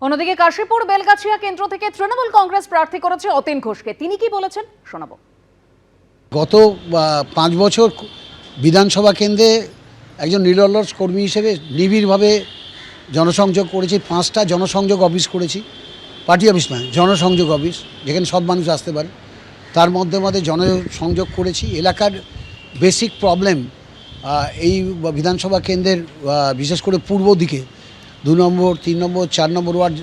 অন্যদিকে কাশীপুর বেলগাছিয়া কেন্দ্র থেকে তৃণমূল কংগ্রেস প্রার্থী করেছে অতীন ঘোষকে। তিনি কি বলেছেন শোনাবো। গত 5 বছর বিধানসভা কেন্দ্রে একজন নিরলস কর্মী হিসেবে নিবিড়ভাবে জনসংযোগ করেছি। 5টা জনসংযোগ অফিস করেছি, পার্টি অফিস নয়, জনসংযোগ অফিস, যেখানে সব মানুষ আসতে পারে। তার মধ্যে জনসংযোগ করেছি। এলাকার বেসিক প্রবলেম এই বিধানসভা কেন্দ্রের বিশেষ করে পূর্ব দিকে 2 নম্বর 3 নম্বর 4 নম্বর ওয়ার্ড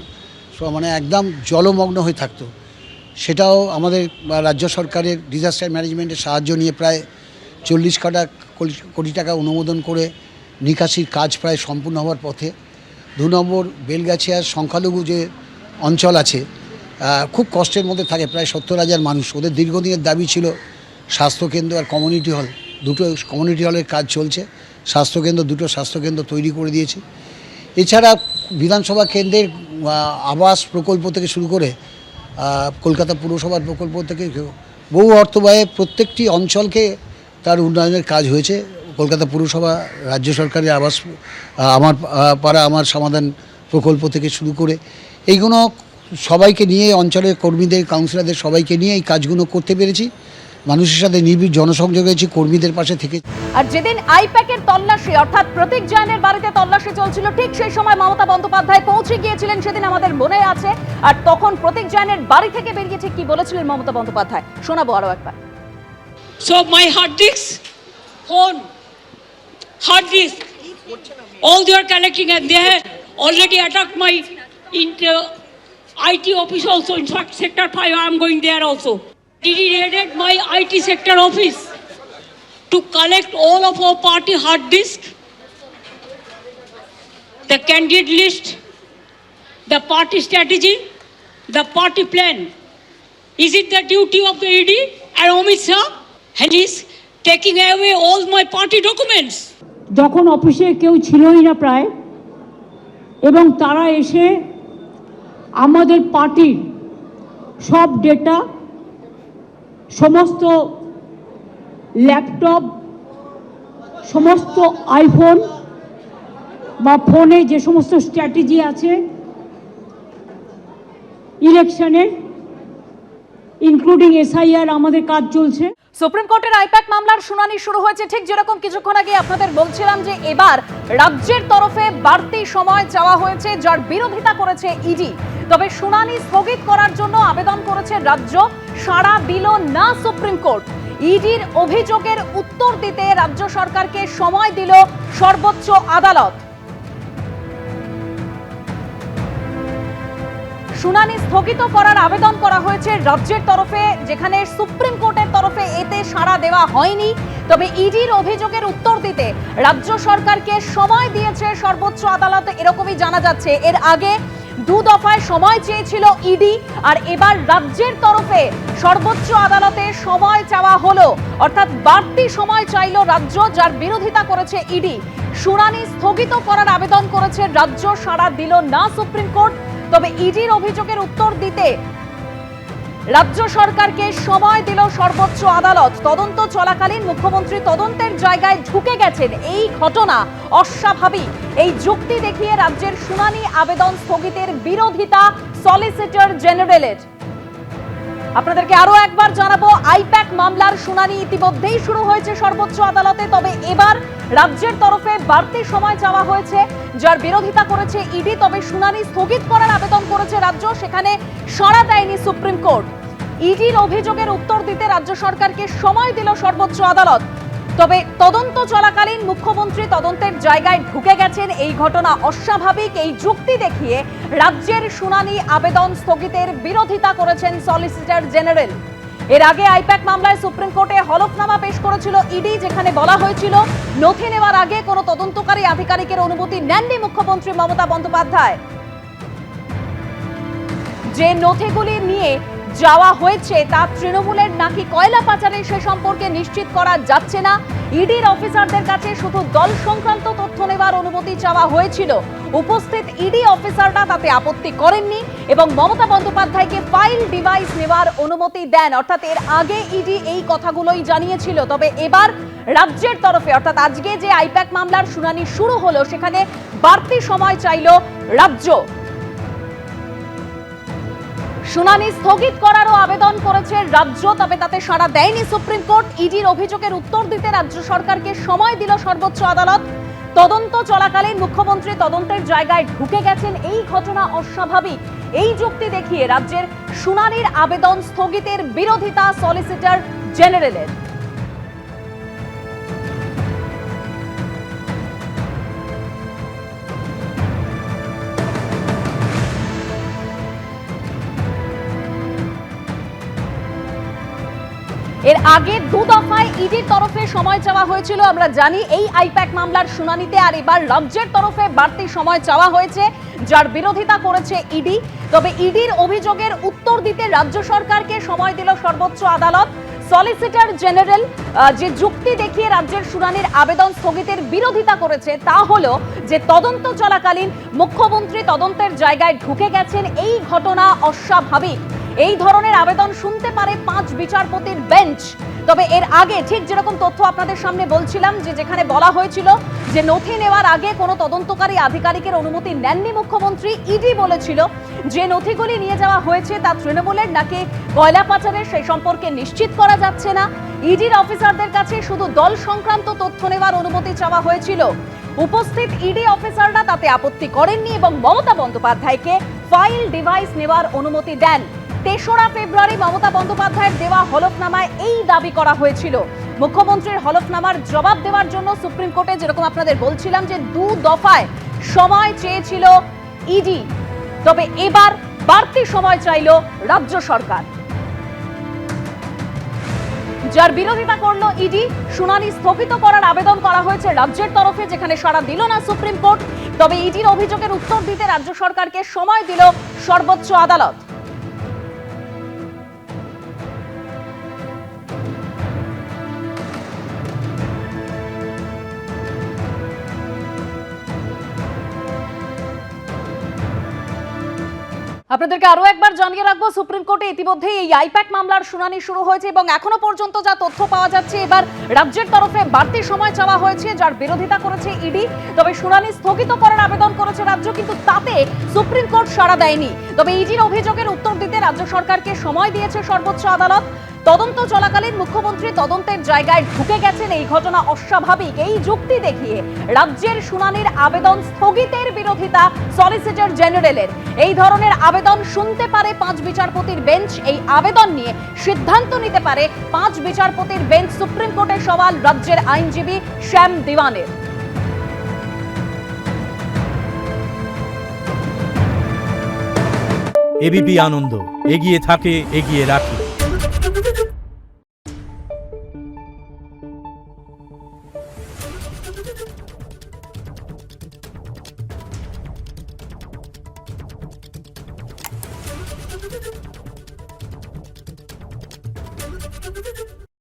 মানে একদম জলমগ্ন হয়ে থাকতো। সেটাও আমাদের রাজ্য সরকারের ডিজাস্টার ম্যানেজমেন্টের সাহায্য নিয়ে প্রায় 40 কোটি টাকা অনুমোদন করে নিকাশির কাজ প্রায় সম্পূর্ণ হওয়ার পথে। 2 নম্বর বেলগাছিয়ার সংখ্যালঘু যে অঞ্চল আছে, খুব কষ্টের মধ্যে থাকে প্রায় 70,000 মানুষ। ওদের দীর্ঘদিনের দাবি ছিল স্বাস্থ্যকেন্দ্র আর কমিউনিটি হল। 2টো কমিউনিটি হলের কাজ চলছে। স্বাস্থ্যকেন্দ্র 2টো স্বাস্থ্যকেন্দ্র তৈরি করে দিয়েছি। এছাড়া বিধানসভা কেন্দ্রের আবাস প্রকল্প থেকে শুরু করে কলকাতা পুরসভার প্রকল্প থেকে বহু অর্থ ব্যয়ে প্রত্যেকটি অঞ্চলকে তার উন্নয়নের কাজ হয়েছে। কলকাতা পুরসভা, রাজ্য সরকারের আবাস, আমার পাড়া আমার সমাধান প্রকল্প থেকে শুরু করে এইগুলো সবাইকে নিয়ে, অঞ্চলের কর্মীদের, কাউন্সিলরদের সবাইকে নিয়ে এই কাজগুলো করতে পেরেছি। মানুষের সাথে নিবিড় জনসংযোগ হয়েছে, কর্মীদের পাশে থেকে। আর যেদিন আইপ্যাকের তল্লাশি অর্থাৎ প্রতীক জৈনের বাড়িতে তল্লাশি চলছিল, ঠিক সেই সময় মমতা বন্দ্যোপাধ্যায় পৌঁছে গিয়েছিলেন, সেদিন আমাদের মনে আছে। আর তখন প্রতীক জৈনের বাড়ি থেকে বেরিয়ে ঠিক কি বলেছিলেন মমতা বন্দ্যোপাধ্যায় শোনাবো আরো একবার। So my hard disk, phone, hard disk, all they are collecting, and they have already attacked my IT office also. In fact, sector 5, I am going there also. He raided my IT sector office to collect all of our party hard disk, the candidate list, the party strategy, the party plan. Is it the duty of the ED and Amit Shah? And he's taking away all my party documents. যখন অফিসে কেউ ছিলই না প্রায়, এবং তারা এসে আমাদের পার্টির সব ডেটা, সমস্ত ল্যাপটপ, সমস্ত আইফোন বা ফোনে যে সমস্ত স্ট্র্যাটেজি আছে ইলেকশনের, ইনক্লুডিং SIR, আমাদের কাজ চলছে। সুপ্রিম কোর্টের আইপ্যাক মামলার শুনানি শুরু হয়েছে। ঠিক যেরকম কিছুক্ষণ আগে আপনাদের বলছিলাম যে এবার রাজ্যের তরফে বাড়তি সময় চাওয়া হয়েছে, যার বিরোধিতা করেছে ইডি। তবে শুনানি স্থগিত করার জন্য আবেদন করেছে রাজ্য, সাড়া দিল না সুপ্রিম কোর্ট। ইডির অভিযোগের উত্তর দিতে রাজ্য সরকারকে সময় দিল সর্বোচ্চ আদালত। শুনানি স্থগিত করার আবেদন করা হয়েছে রাজ্যের তরফে, যেখানে সুপ্রিম কোর্টের তরফে এতে সাড়া দেওয়া হয়নি। তবে ইডির অভিযোগের উত্তর দিতে রাজ্য সরকারকে সময় দিয়েছে সর্বোচ্চ আদালত, এরকমই জানা যাচ্ছে। এর আগে 2 দফায় সময় চেয়েছিল ইডি, আর এবার রাজ্যের তরফে সর্বোচ্চ আদালতে সময় চাওয়া হলো, অর্থাৎ বাড়তি সময় চাইল রাজ্য, যার বিরোধিতা করেছে ইডি। শুনানি স্থগিত করার আবেদন করেছে রাজ্য, সাড়া দিল না সুপ্রিম কোর্ট। তবে ইডির অভিযোগের উত্তর দিতে রাজ্য সরকারকে সময় দিল সর্বোচ্চ আদালত। তদন্ত চলাকালীন মুখ্যমন্ত্রী তদন্তের জায়গায় ঢুকে গেছেন, এই ঘটনা অস্বাভাবিক, এই যুক্তি দেখিয়ে রাজ্যের শুনানি আবেদন স্থগিতের বিরোধিতা সলিসিটর জেনারেলের। আপনাদেরকে আরো একবার জানাবো, আইপ্যাক মামলার শুনানি ইতিমধ্যেই শুরু হয়েছে সর্বোচ্চ আদালতে। তবে এবার রাজ্যের তরফে বাড়তি সময় চাওয়া হয়েছে, যার বিরোধিতা করেছে ইডি। তবে শুনানি স্থগিত করার আবেদন করেছে রাজ্য, সেখানে সাড়া দেয়নি সুপ্রিম কোর্ট। ইডির অভিযোগের উত্তর দিতে রাজ্য সরকারকে সময় দিল সর্বোচ্চ আদালত। তবে তদন্ত চলাকালীন মুখ্যমন্ত্রী তদন্তের জায়গায় ঢুকে গেছেন, এই ঘটনা অস্বাভাবিক, এই যুক্তি দেখিয়ে রাজ্যের শুনানি আবেদন স্থগিতের বিরোধিতা করেছেন সলিসিটর জেনারেল। এর আগে আইপ্যাক মামলায় সুপ্রিম কোর্টে হলফনামা পেশ করেছিল ইডি, যেখানে বলা হয়েছিল নথি নেওয়ার আগে কোনো তদন্তকারী আধিকারিকের অনুমতি নেননি মুখ্যমন্ত্রী মমতা বন্দ্যোপাধ্যায়। যে নথিগুলি নিয়ে যাওয়া হয়েছে তা তৃণমূলের নাকি কয়লা পাচারে, সে সম্পর্কে নিশ্চিত করা যাচ্ছে না। ইডির অফিসারদের কাছে শুধু দল সংক্রান্ত তথ্য নেওয়ার অনুমতি চাওয়া হয়েছিল। উপস্থিত ইডি অফিসাররা তাতে আপত্তি করেননি এবং মমতা বন্দ্যোপাধ্যায়কে ফাইল ডিভাইস নেওয়ার অনুমতি দেন। অর্থাৎ এর আগে ইডি এই কথাগুলোই জানিয়েছিল। তবে এবার রাজ্যের তরফে, অর্থাৎ আজকে যে আইপ্যাক মামলার শুনানি শুরু হলো, সেখানে বাড়তি সময় চাইল রাজ্য। শুনানি স্থগিত করারও আবেদন করেছে রাজ্য, তবে তাতে সাড়া দেয়নি সুপ্রিম কোর্ট। ইডির অভিযোগের উত্তর দিতে রাজ্য সরকারকে সময় দিল সর্বোচ্চ আদালত। তদন্ত চলাকালীন মুখ্যমন্ত্রী তদন্তের জায়গায় ঢুকে গেছেন, এই ঘটনা অস্বাভাবিক। এই যুক্তি দেখিয়ে রাজ্যের শুনানির আবেদন স্থগিতের বিরোধিতা সলিসিটর জেনারেলের। এর আগে দু দফায় ইডির তরফে সময় চাওয়া হয়েছিল, আমরা জানি এই আইপ্যাক মামলার শুনানিতে। আর এবার রাজ্যের তরফে বাড়তি সময় চাওয়া হয়েছে, যার বিরোধিতা করেছে ইডি। তবে ইডির অভিযোগের উত্তর দিতে রাজ্য সরকারকে সময় দিল সর্বোচ্চ আদালত। সলিসিটর জেনারেল যে যুক্তি দেখিয়ে রাজ্যের শুনানির আবেদন স্থগিতের বিরোধিতা করেছে তা হলো যে তদন্ত চলাকালীন মুখ্যমন্ত্রী তদন্তের জায়গায় ঢুকে গেছেন, এই ঘটনা অস্বাভাবিক। এই ধরনের আবেদন শুনতে পারে 5 বিচারপতির বেঞ্চ। তবে এর আগে ঠিক যেরকম তথ্য আপনাদের সামনে বলছিলাম, যে যেখানে বলা হয়েছিল যে নথি নেওয়ার আগে কোনো তদন্তকারী আধিকারিকের অনুমতি নেননি মুখ্যমন্ত্রী, ইডি বলেছিল যে নথিগুলি নিয়ে যাওয়া হয়েছে তা তৃণমূলের নাকি কয়লা পাচারের, সেই সম্পর্কে নিশ্চিত করা যাচ্ছে না। ইডির অফিসারদের কাছে শুধু দল সংক্রান্ত তথ্য নেওয়ার অনুমতি চাওয়া হয়েছিল। উপস্থিত ইডি অফিসাররা তাতে আপত্তি করেননি এবং মমতা বন্দ্যোপাধ্যায়কে ফাইল ডিভাইস নেওয়ার অনুমতি দেন। 3রা ফেব্রুয়ারি মমতা বন্দ্যোপাধ্যায়ের দেওয়া হলফনামায় এই দাবি করা হয়েছিল। মুখ্যমন্ত্রীর হলফনামার জবাব দেওয়ার জন্য সুপ্রিম কোর্টে যেরকম আপনাদের বলছিলাম যে 2 দফায় সময় চেয়েছিল ইডি, তবে এবার বাড়তি সময় চাইল রাজ্য সরকার, যার বিরোধিতা করলো ইডি। শুনানি স্থগিত করার আবেদন করা হয়েছে রাজ্যের তরফে, যেখানে সাড়া দিল না সুপ্রিম কোর্ট। তবে ইডির অভিযোগের উত্তর দিতে রাজ্য সরকারকে সময় দিল সর্বোচ্চ আদালত। আপনাদেরকে আরো একবার জানিয়ে রাখবো, সুপ্রিম কোর্টে ইতিমধ্যে এই আইপ্যাক মামলার শুনানি শুরু হয়েছে এবং এখনো পর্যন্ত যা তথ্য পাওয়া যাচ্ছে, এবার রাজ্যের তরফে বাড়তি সময় চাওয়া হয়েছে, যার বিরোধিতা করেছে ইডি। তবে শুনানি স্থগিত করার আবেদন করেছে রাজ্য, কিন্তু তাতে সুপ্রিম কোর্ট সাড়া দেয়নি। তবে ইডির অভিযোগের উত্তর দিতে রাজ্য সরকারকে সময় দিয়েছে সর্বোচ্চ আদালত। তদন্ত চলাকালীন মুখ্যমন্ত্রী তদন্তের জায়গায় ঢুকে গেছেন, এই ঘটনা অস্বাভাবিক। এই যুক্তি দেখিয়ে রাজ্যের শুনানির আবেদন স্থগিতের বিরোধিতা সলিসিটর জেনারেলের। এই ধরনের আবেদন শুনতে পারে 5 বিচারপতির বেঞ্চ। এই আবেদন নিয়ে সিদ্ধান্ত নিতে পারে 5 বিচারপতির বেঞ্চ। সুপ্রিম কোর্টে সওয়াল রাজ্যের আইনজীবী শ্যাম দিওয়ানের। এবিপি আনন্দ, এগিয়ে থাকে, এগিয়ে রাখে।